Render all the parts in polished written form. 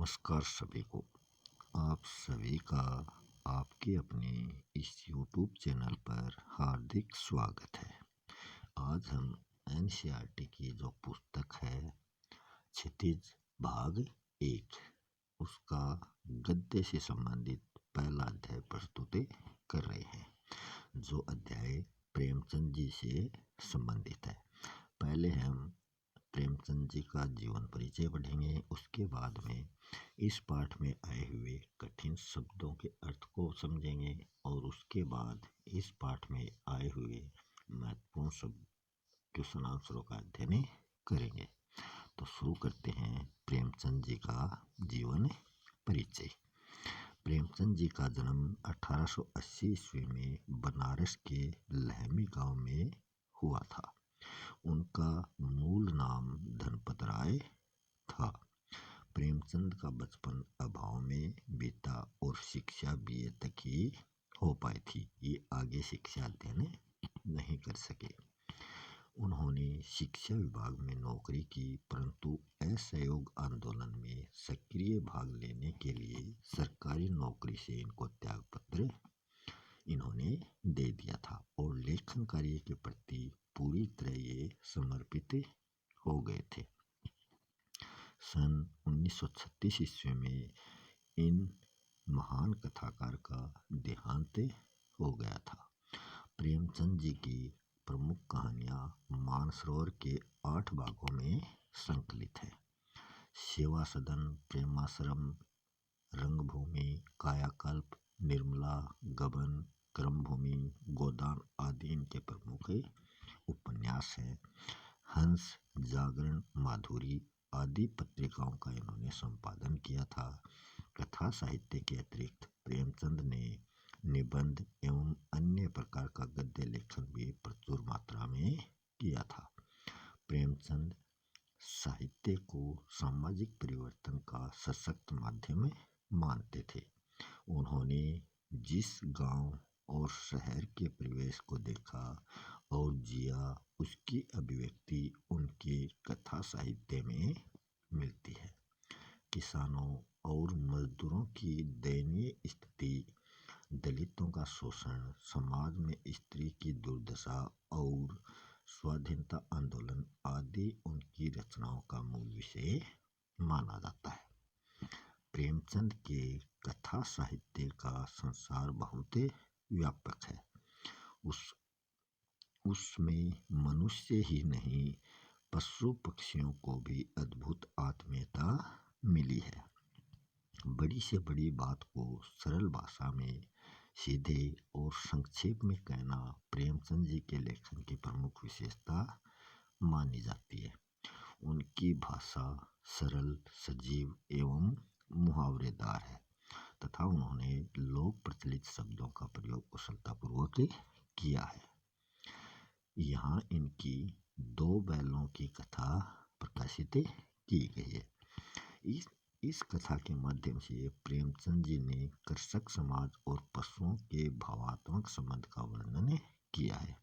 नमस्कार सभी को। आप सभी का आपके अपने इस YouTube चैनल पर हार्दिक स्वागत है। आज हम NCERT की जो पुस्तक है क्षितिज भाग 1 उसका गद्य से संबंधित पहला अध्याय प्रस्तुत कर रहे हैं। जो अध्याय प्रेमचंद जी से संबंधित है। पहले हम प्रेमचंद जी का जीवन परिचय पढ़ेंगे। उसके बाद में इस पाठ में आए हुए कठिन शब्दों के अर्थ को समझेंगे और उसके बाद इस पाठ में आए हुए महत्वपूर्ण शब्द क्वेश्चन आंसरों का अध्ययन करेंगे। तो शुरू करते हैं प्रेमचंद जी का जीवन परिचय। प्रेमचंद जी का जन्म 1880 ईस्वी में बनारस के लहमी गांव में हुआ था। उनका मूल नाम धनपत राय था। प्रेमचंद का बचपन अभाव में बीता और शिक्षा BA तक ही हो पाई थी। ये आगे शिक्षा अध्ययन नहीं कर सके। उन्होंने शिक्षा विभाग में नौकरी की, परंतु असहयोग आंदोलन में सक्रिय भाग लेने के लिए सरकारी नौकरी से इनको त्याग पत्र इन्होंने दे दिया था और लेखन कार्य के प्रति पूरी तरह ये समर्पित हो गए थे। सन 1936 ईस्वी में इन महान कथाकार का देहांत हो गया था। प्रेमचंद जी की प्रमुख कहानियां मानसरोवर के 8 भागों में संकलित है। सेवा सदन, प्रेमाश्रम, रंगभूमि, कायाकल्प, निर्मला, गबन, कर्मभूमि, गोदान आदि इनके प्रमुख उपन्यास हैं। हंस, जागरण, माधुरी आदि पत्रिकाओं का इन्होंने संपादन किया था। कथा साहित्य के अतिरिक्त प्रेमचंद ने निबंध एवं अन्य प्रकार का गद्य लेखन भी प्रचुर मात्रा में किया था। प्रेमचंद साहित्य को सामाजिक परिवर्तन का सशक्त माध्यम मानते थे। उन्होंने जिस गांव और शहर के परिवेश को देखा और जिया, उसकी अभिव्यक्ति उनके कथा साहित्य में मिलती है। किसानों और मजदूरों की दयनीय स्थिति, दलितों का शोषण, समाज में स्त्री की दुर्दशा और स्वाधीनता आंदोलन आदि उनकी रचनाओं का मूल विषय माना जाता है। प्रेमचंद के कथा साहित्य का संसार बहुत व्यापक है। उसमें मनुष्य ही नहीं, पशु पक्षियों को भी अद्भुत आत्मीयता मिली है। बड़ी से बड़ी बात को सरल भाषा में सीधे और संक्षेप में कहना प्रेमचंद जी के लेखन की प्रमुख विशेषता मानी जाती है। उनकी भाषा सरल, सजीव एवं मुहावरेदार है तथा उन्होंने लोक प्रचलित शब्दों का प्रयोग कुशलतापूर्वक किया है। यहाँ इनकी 2 बैलों की कथा प्रकाशित की गई है। इस कथा के माध्यम से प्रेमचंद जी ने कृषक समाज और पशुओं के भावात्मक संबंध का वर्णन किया है।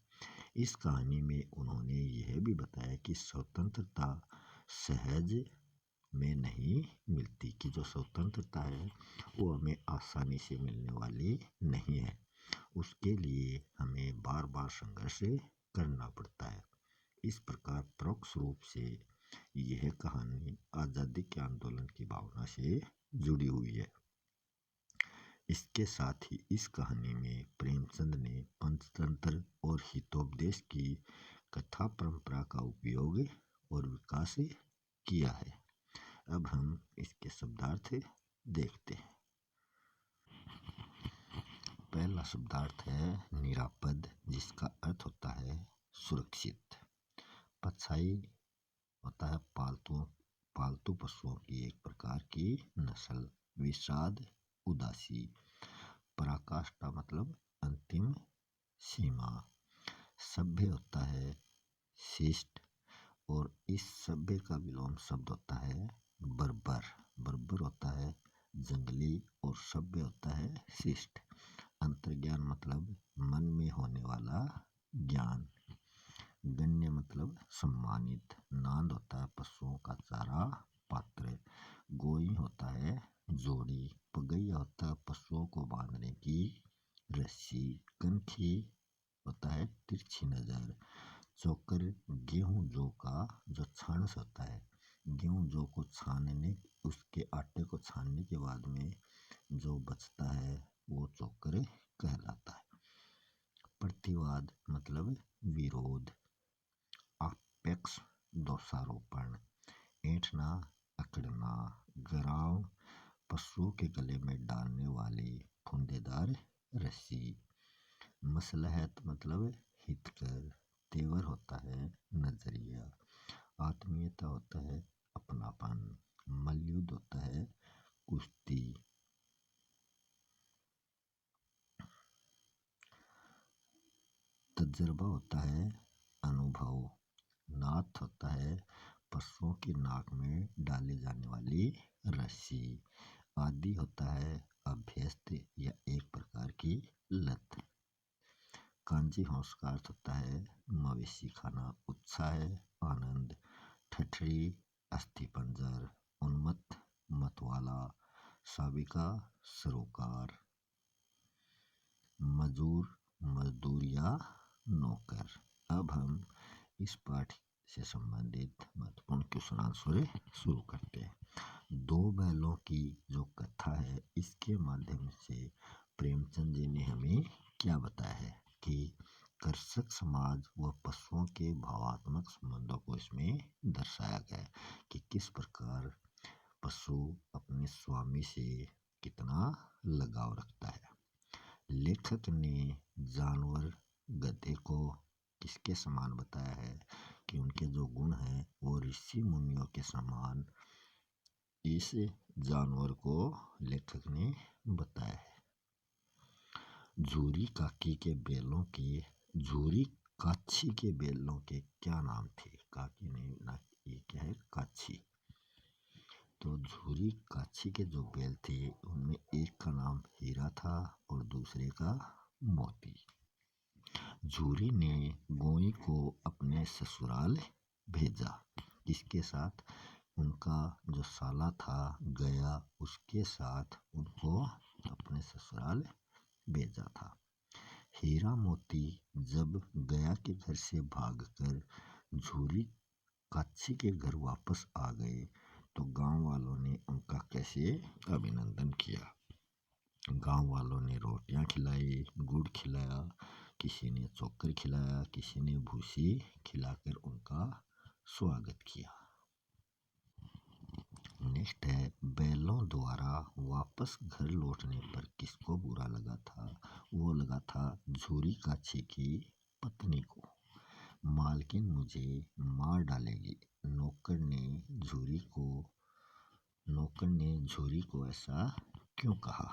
इस कहानी में उन्होंने यह भी बताया कि स्वतंत्रता सहज में नहीं मिलती, कि जो स्वतंत्रता है वो हमें आसानी से मिलने वाली नहीं है। उसके लिए हमें बार बार संघर्ष करना पड़ता है। इस प्रकार परोक्ष रूप से यह कहानी आज़ादी के आंदोलन की भावना से जुड़ी हुई है। इसके साथ ही इस कहानी में प्रेमचंद ने पंचतंत्र और हितोपदेश की कथा परंपरा का उपयोग और विकास किया है। अब हम इसके शब्दार्थ देखते हैं। पहला शब्दार्थ है निरापद, जिसका अर्थ होता है सुरक्षित। पछाई होता है पालतू पशुओं की एक प्रकार की नस्ल। विषाद, उदासी। पराकाष्ठा मतलब अंतिम सीमा। सभ्य होता है शिष्ट और इस सभ्य का विलोम शब्द होता है बर्बर। बर्बर होता है जंगली और सभ्य होता है शिष्ट। अंतर्ज्ञान मतलब मन में होने वाला ज्ञान। गण्य मतलब सम्मानित। नांद होता है पशुओं का चारा पात्र। गोई होता है जोड़ी। पगैया होता है पशुओं को बांधने की रस्सी। कनखी होता है तिरछी नजर। चोकर गेहूं जौ का जो छानस होता है, गेहूं जौ को छानने, उसके आटे को छानने के बाद में जो बचता है वो चोकर कहलाता है। प्रतिवाद मतलब विरोध। आपेक्ष दोषारोपण। ऐंठना, अकड़ना। गराव पशुओं के गले में डालने वाली फुंदेदार रस्सी। मसलहत मतलब हितकर। तेवर होता है नजरिया। आत्मीयता होता है अपनापन। मल्लयुद्ध होता है कुश्ती। तजर्बा होता है अनुभव। नाथ होता है पशुओं की नाक में डाली जाने वाली रस्सी। आदि होता है अभ्यस्त या एक प्रकार की लत। कांजी हंस का अर्थ होता है मवेशी खाना। उत्साह आनंद। ठठरी अस्थिपंजर। उन्मत्त मतवाला। साबिका सरोकार। मजूर मजदूर या नौकर। अब हम इस पाठ से संबंधित महत्वपूर्ण क्वेश्चन आंसर शुरू करते हैं। दो बैलों की जो कथा है, इसके माध्यम से प्रेमचंद जी ने हमें क्या बताया है कि कृषक समाज व पशुओं के भावात्मक संबंधों को इसमें दर्शाया गया है कि किस प्रकार पशु अपने स्वामी से कितना लगाव रखता है। लेखक ने जानवर गधे को किसके समान बताया है कि उनके जो गुण हैं वो ऋषि मुनियों के समान इस जानवर को लेखक ने बताया है। झूरी काकी के बैलों के झूरी काछी के बैलों के क्या नाम थे? काकी नहीं ना, ये क्या है काछी। तो झूरी काछी के जो बैल थे उनमें एक का नाम हीरा था और दूसरे का मोती। झूरी ने गोई को अपने ससुराल भेजा। किसके साथ? उनका जो साला था गया, उसके साथ उनको अपने ससुराल भेजा था। हीरा मोती जब गया के घर से भागकर झूरी काछी के घर वापस आ गए तो गांव वालों ने उनका कैसे अभिनंदन किया। गांव वालों ने रोटियां खिलाई, गुड़ खिलाया, किसी ने चोकर खिलाया, किसी ने भूसी खिलाकर उनका स्वागत किया। नेक्स्ट है बैलों द्वारा वापस घर लौटने पर किसको बुरा लगा था? वो लगा था झूरी काछी की पत्नी को। मालकिन मुझे मार डालेगी। नौकर ने झूरी को ऐसा क्यों कहा?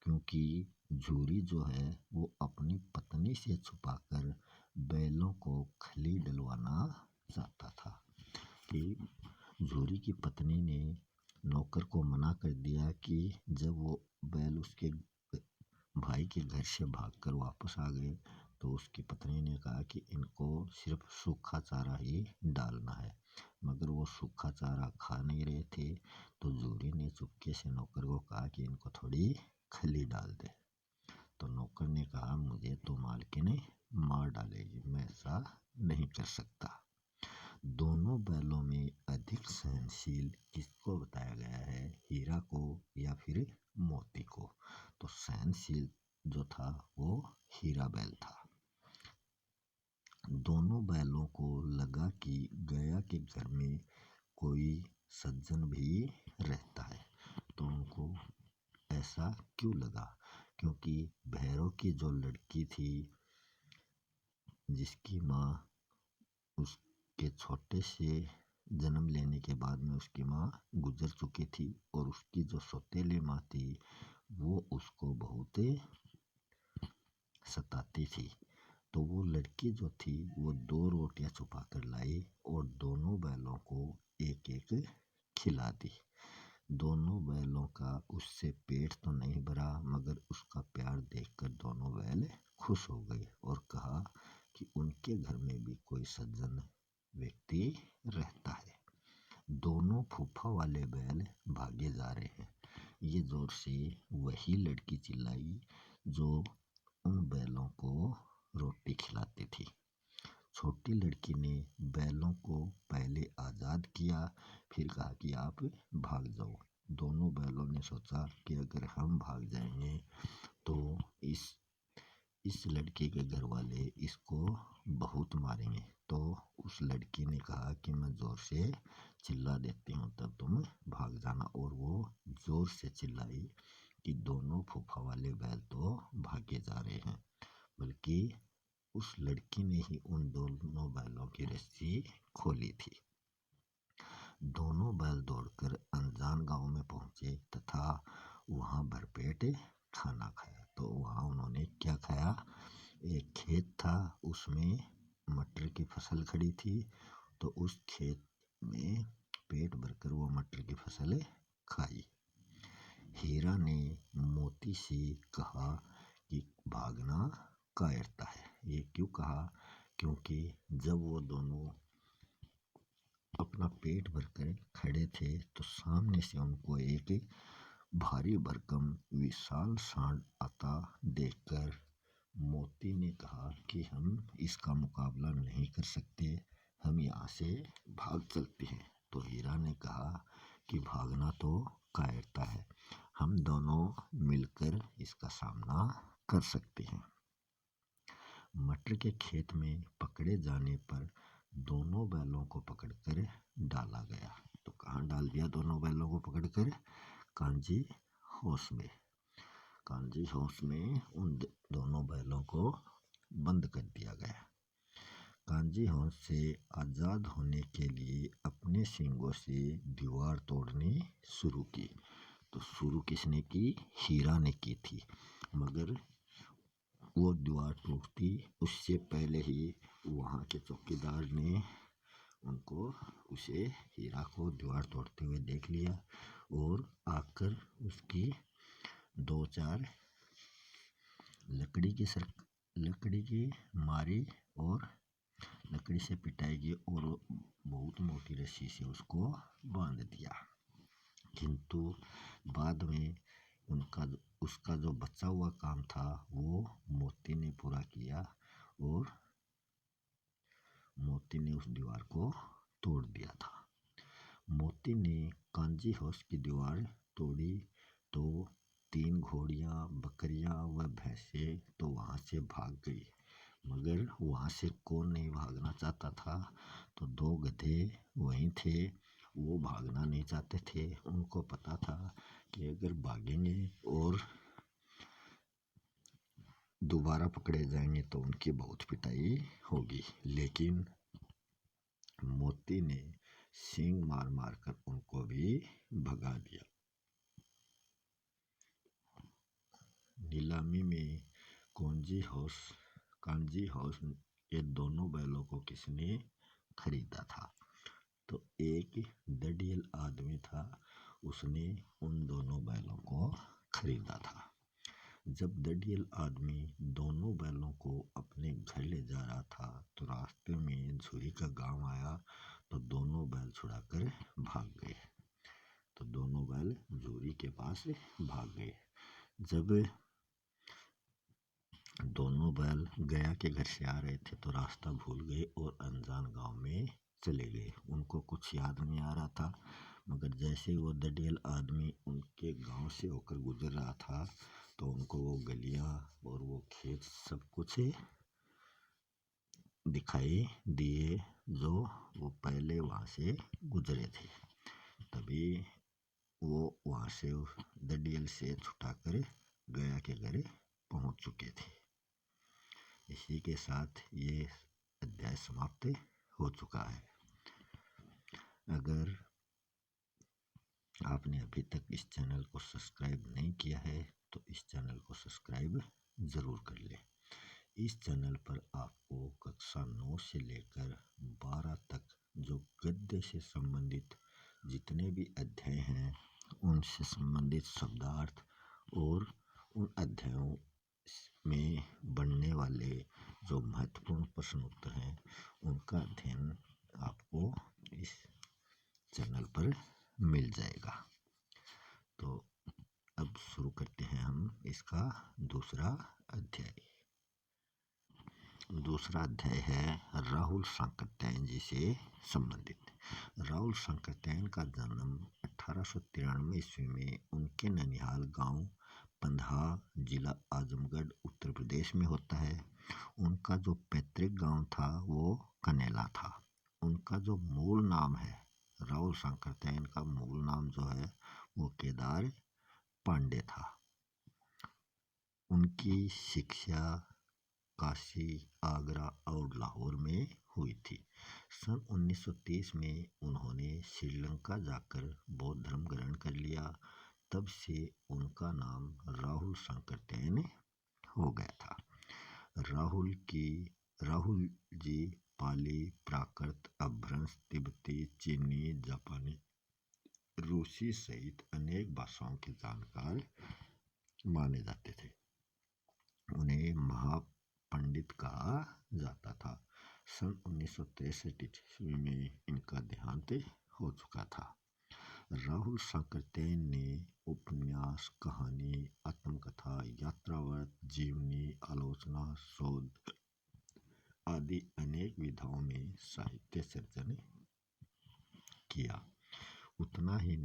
क्योंकि झूरी जो है वो अपनी पत्नी से छुपाकर बैलों को खली डलवाना चाहता था। कि झूरी की पत्नी ने नौकर को मना कर दिया कि जब वो बैल उसके भाई के घर से भागकर वापस आ गए तो उसकी पत्नी ने कहा कि इनको सिर्फ सूखा चारा ही डालना है, मगर वो सूखा चारा खा नहीं रहे थे। तो झूरी ने चुपके से नौकर को कहा कि इनको थोड़ी खली डाल दे। तो नौकर ने कहा मुझे तो मालकिन मार डालेगी, मैं ऐसा नहीं कर सकता। दोनों बैलों में अधिक सहनशील किसको बताया गया है? हीरा को या फिर मोती को? तो सहनशील जो था वो हीरा बैल था। दोनों बैलों को लगा कि गया के घर में कोई सज्जन भी रहता है। तो उनको ऐसा क्यों लगा? क्योंकि भैरव की जो लड़की थी, जिसकी माँ उसके छोटे से जन्म लेने के बाद में उसकी माँ गुजर चुकी थी और उसकी जो सौतेली माँ थी वो उसको बहुत सताती थी। तो वो लड़की जो थी वो 2 रोटियां छुपा कर लाई और दोनों बैलों को एक एक खिला दी। दोनों बैलों का उससे पेट तो नहीं भरा, मगर उसका प्यार देखकर दोनों बैल खुश हो गए और कहा कि उनके घर में भी कोई सज्जन व्यक्ति रहता है। दोनों फूफा वाले बैल भागे जा रहे हैं। ये जोर से वही लड़की चिल्लाई जो उन बैलों को रोटी खिलाती थी। छोटी लड़की ने बैलों को पहले आज़ाद किया, फिर कहा कि आप भाग जाओ। दोनों बैलों ने सोचा कि अगर हम भाग जाएंगे तो इस लड़की के घर वाले इसको बहुत मारेंगे। तो उस लड़की ने कहा कि मैं ज़ोर से चिल्ला देती हूँ तब तुम भाग जाना। और वो ज़ोर से चिल्लाई कि दोनों फूफा वाले बैल तो भागे जा रहे हैं, बल्कि उस लड़की ने ही उन दोनों बैलों की रस्सी खोली थी। दोनों बैल दौड़कर अनजान गांव में पहुंचे तथा वहां भरपेट खाना खाया। तो वहां उन्होंने क्या खाया? एक खेत था, उसमें मटर की फसल खड़ी थी, तो उस खेत में पेट भरकर वो मटर की फसल खाई। हीरा ने मोती से कहा कि भागना कायरता है। ये क्यों कहा? क्योंकि जब वो दोनों अपना पेट भरकर खड़े थे तो सामने से उनको एक भारी भरकम विशाल सांड आता देखकर मोती ने कहा कि हम इसका मुकाबला नहीं कर सकते, हम यहाँ से भाग चलते हैं। तो हीरा ने कहा कि भागना तो कायरता है, हम दोनों मिलकर इसका सामना कर सकते हैं। मटर के खेत में पकड़े जाने पर दोनों बैलों को पकड़कर डाला गया। तो कहाँ डाल दिया दोनों बैलों को पकड़कर? कांजी हाउस में। कांजी हाउस में उन दोनों बैलों को बंद कर दिया गया। कांजी हाउस से आज़ाद होने के लिए अपने सींगों से दीवार तोड़नी शुरू की। तो शुरू किसने की? हीरा ने की थी, मगर वो दीवार टूटती उससे पहले ही वहाँ के चौकीदार ने उसे हीरा को दीवार तोड़ते हुए देख लिया और आकर उसकी 2-4 लकड़ी की मारी और लकड़ी से पिटाई की और बहुत मोटी रस्सी से उसको बांध दिया। किंतु बाद में उसका जो बचा हुआ काम था वो मोती ने पूरा किया और मोती ने उस दीवार को तोड़ दिया था। मोती ने कांजी हाउस की दीवार तोड़ी तो 3 घोड़ियां, बकरियां व भैंसें तो वहां से भाग गई, मगर वहां से कौन नहीं भागना चाहता था? तो 2 गधे वहीं थे, वो भागना नहीं चाहते थे। उनको पता था कि अगर भागेंगे और दोबारा पकड़े जाएंगे तो उनकी बहुत पिटाई होगी। लेकिन मोती ने सींग मार मार कर उनको भी भगा दिया। नीलामी में कांजी हाउस के दोनों बैलों को किसने खरीदा था? तो एक दड़ियल आदमी था, उसने उन दोनों बैलों को खरीदा था। जब दड़ियल आदमी दोनों बैलों को अपने घर ले जा रहा था तो रास्ते में झुरी का गांव आया, तो दोनों बैल छुड़ाकर भाग गए। तो दोनों बैल झुरी के पास भाग गए। जब दोनों बैल गया के घर से आ रहे थे तो रास्ता भूल गए और अनजान गांव में चले गए। उनको कुछ याद नहीं आ रहा था, मगर जैसे ही वो दड़ियल आदमी उनके गांव से होकर गुजर रहा था तो उनको वो गलियां और वो खेत सब कुछ दिखाई दिए जो वो पहले वहां से गुजरे थे। तभी वो वहां से दड़ियल से छुटाकर गया के घर पहुंच चुके थे। इसी के साथ ये अध्याय समाप्त हो चुका है। अगर आपने अभी तक इस चैनल को सब्सक्राइब नहीं किया है तो इस चैनल को सब्सक्राइब ज़रूर कर लें। इस चैनल पर आपको कक्षा 9 से लेकर 12 तक जो गद्य से संबंधित जितने भी अध्याय हैं उनसे संबंधित शब्दार्थ और उन अध्यायों में बनने वाले जो महत्वपूर्ण प्रश्न उत्तर हैं उनका अध्ययन आपको इस चैनल पर मिल जाएगा। तो शुरू करते हैं हम इसका दूसरा अध्याय। दूसरा अध्याय है राहुल सांकृत्यायन जी से संबंधित। राहुल सांकृत्यायन का जन्म 1893 ईस्वी में उनके ननिहाल गांव पंधा, जिला आजमगढ़, उत्तर प्रदेश में होता है। उनका जो पैतृक गांव था वो कनेला था। उनका जो मूल नाम है, राहुल सांकृत्यायन का मूल नाम जो है वो केदार पांडे था। उनकी शिक्षा काशी, आगरा और लाहौर में हुई थी। सन 1930 में उन्होंने श्रीलंका जाकर बौद्ध धर्म ग्रहण कर लिया। तब से उनका नाम राहुल सांकृत्यायन हो गया था। राहुल जी पाली, प्राकृत, अपभ्रंश, तिब्बती, चीनी, जापानी, रूसी सहित अनेक भाषाओं के जानकार माने जाते थे। उन्हें महापंडित कहा जाता था। सन 1963 ईस्वी में इनका देहांत हो चुका था। राहुल सांकृत्यायन ने उपन्यास, कहानी, आत्मकथा, यात्रावर्त, जीवनी, आलोचना, शोध आदि अनेक विधाओं में साहित्य सर्जन किया। इतना ही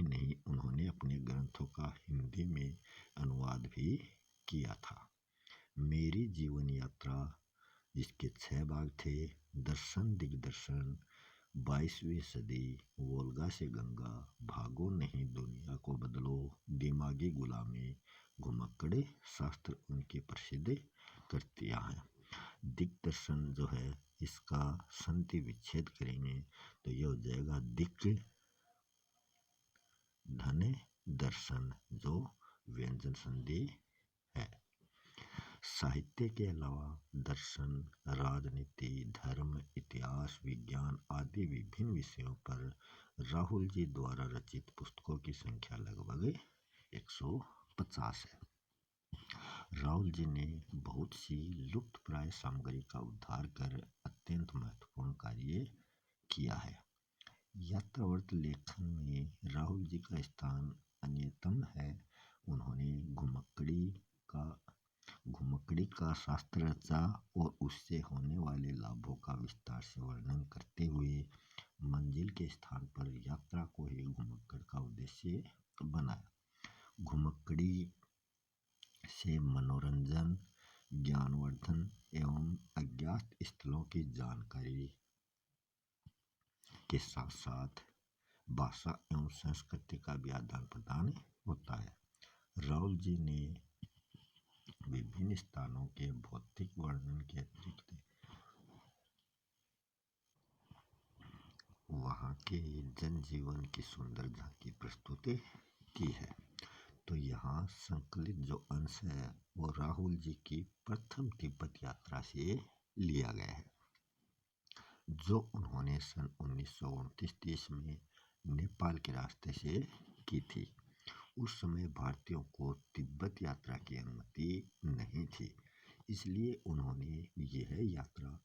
नहीं, उन्होंने अपने ग्रंथों का हिंदी में अनुवाद भी किया था। मेरी जीवन यात्रा, जिसके 6 भाग थे, दर्शन दिग्दर्शन, 22वीं सदी, वोल्गा से गंगा, भागो नहीं दुनिया को बदलो, दिमागी गुलामी, घुमक्कड़ शास्त्र उनकी प्रसिद्ध कृतियां हैं। दिग्दर्शन जो है, इसका संधि विच्छेद करेंगे तो यह हो जाएगा दिक् धन दर्शन, जो व्यंजन संधि है। साहित्य के अलावा दर्शन, राजनीति, धर्म, इतिहास, विज्ञान आदि विभिन्न विषयों पर राहुल जी द्वारा रचित पुस्तकों की संख्या लगभग 150 है। राहुल जी ने बहुत सी लुप्तप्राय सामग्री का उद्धार कर अत्यंत महत्वपूर्ण कार्य किया है। यात्रावर्त लेखन में राहुल जी का स्थान अन्यतम है। उन्होंने घुमक्कड़ी का शास्त्र रचा और उससे होने वाले लाभों का विस्तार से वर्णन करते हुए मंजिल के स्थान पर यात्रा को ही घुमक्कड़ का उद्देश्य बनाया। घुमक्कड़ी से मनोरंजन, ज्ञानवर्धन एवं अज्ञात स्थलों की जानकारी के साथ साथ भाषा एवं संस्कृति का भी आदान प्रदान होता है। राहुल जी ने विभिन्न स्थानों के भौतिक वर्णन के अतिरिक्त वहाँ के जनजीवन की सुंदर झांकी प्रस्तुत की है। तो यहाँ संकलित जो अंश है वो राहुल जी की प्रथम तिब्बत यात्रा से लिया गया है, जो उन्होंने सन 1929-30 में नेपाल के रास्ते से की थी। उस समय भारतीयों को तिब्बत यात्रा की अनुमति नहीं थी, इसलिए उन्होंने यह यात्रा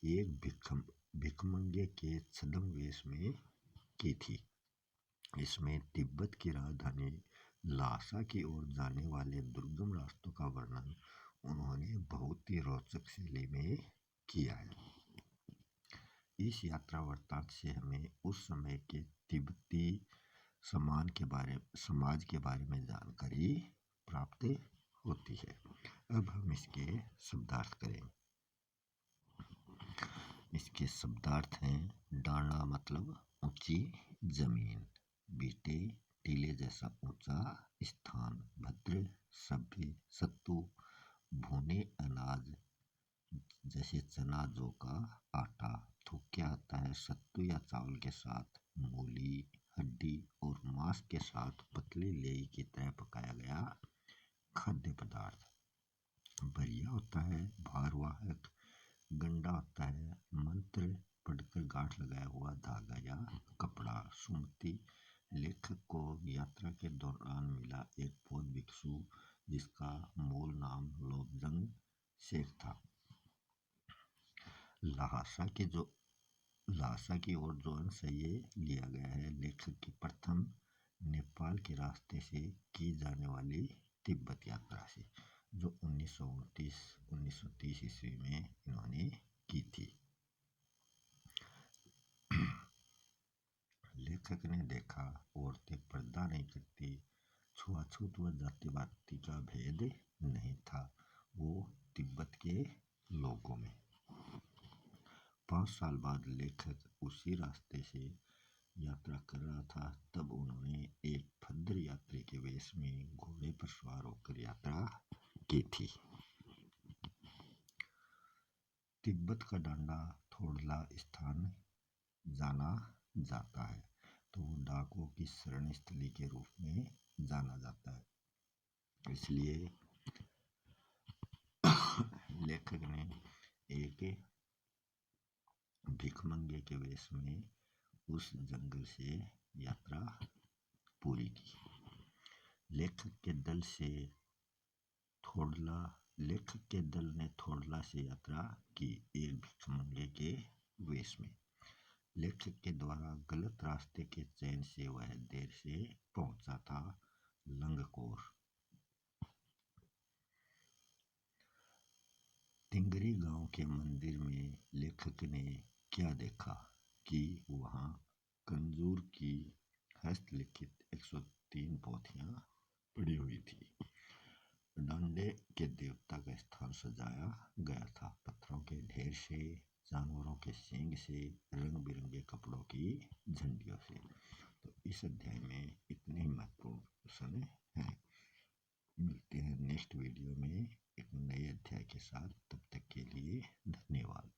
एक भिखमंगे के छद्म वेश में की थी। इसमें तिब्बत की राजधानी लासा की ओर जाने वाले दुर्गम रास्तों का वर्णन उन्होंने बहुत ही रोचक शैली में किया है। इस यात्रा वृत्तांत से हमें उस समय के तिब्बती समाज के बारे में जानकारी प्राप्त होती है। अब हम इसके शब्दार्थ करेंगे। इसके शब्दार्थ हैं: डांडा मतलब ऊंची जमीन, बीटे टीले जैसा ऊंचा स्थान, भद्र सभ्य, सत्तू भुने अनाज जैसे चना, जौ का आटा, थूक क्या आता है सत्तू या चावल के साथ, मूली, हड्डी और मांस के साथ पतली लेई की तरह पकाया गया खाद्य पदार्थ। बरिया होता है भारवाहक, गंडा होता है मंत्र पढ़कर गांठ लगाया हुआ धागा या कपड़ा। सुमति लेखक को यात्रा के दौरान मिला एक बौद्ध भिक्षु, जिसका मूल नाम लोब्जंग शेख था। लहासा की ओर जो अंश है ये लिया गया है लेखक की प्रथम नेपाल के रास्ते से की जाने वाली तिब्बत यात्रा से, जो 1929-1930 ईस्वी में इन्होंने की थी। लेखक ने देखा औरतें पर्दा नहीं करती, छुआछूत व जातिवादी का भेद नहीं था, वो तिब्बत के लोगों में। 5 साल बाद लेखक उसी रास्ते से यात्रा कर रहा था, तब उन्होंने एक भद्र यात्री के वेश में घोड़े पर सवार होकर यात्रा की थी। तिब्बत का डांडा थोड़ला स्थान जाना जाता है, तो वो डाकुओं की शरण स्थली के रूप में जाना जाता है। इसलिए लेखक ने एक भिखमंगे के वेश में उस जंगल से यात्रा पूरी की। लेखक के दल ने थोड़ला से यात्रा की, एक भिखमंगे के वेश में। लेखक के द्वारा गलत रास्ते के चयन से वह देर से पहुंचा था लंगकोर। टिंगरी गांव के मंदिर में लेखक ने क्या देखा कि वहां कंजूर की हस्तलिखित 103 पोथियां पड़ी हुई थी। डांडे के देवता का स्थान सजाया गया था पत्थरों के ढेर से, जानवरों के सींग से, रंग बिरंगे कपड़ों की झंडियों से। तो इस अध्याय में इतने ही महत्वपूर्ण प्रश्न हैं। मिलते हैं नेक्स्ट वीडियो में एक नए अध्याय के साथ। तब तक के लिए धन्यवाद।